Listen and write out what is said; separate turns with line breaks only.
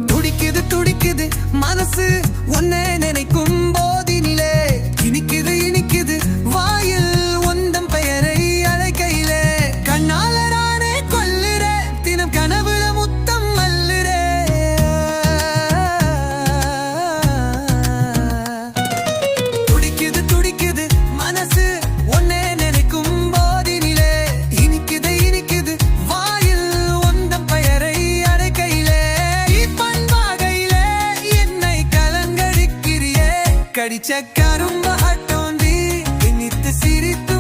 துடிக்குது துடிக்குது மனசு உன்னை நினைக்கும் போதினிலே, இனிக்குது இனிக்குது வாயில் உந்தம் பெயரை அழைக்கையிலே. கண்ணால நானே கொல்லுறே, தினம் கனவுல முத்தம் மல்லுறே. துடிக்குது துடிக்குது மனசு உன்னை நினைக்கும் போதினிலே, இனிக்குது இனிக்குது வாயில் உந்தம் பெயரை அழைக்கையிலே. இப்பண்பாகையிலே என்னை கலங்கடிக்கிறியே, கடிச்ச கரும்பு ஹட்டோந்தி இனித்து சிரித்து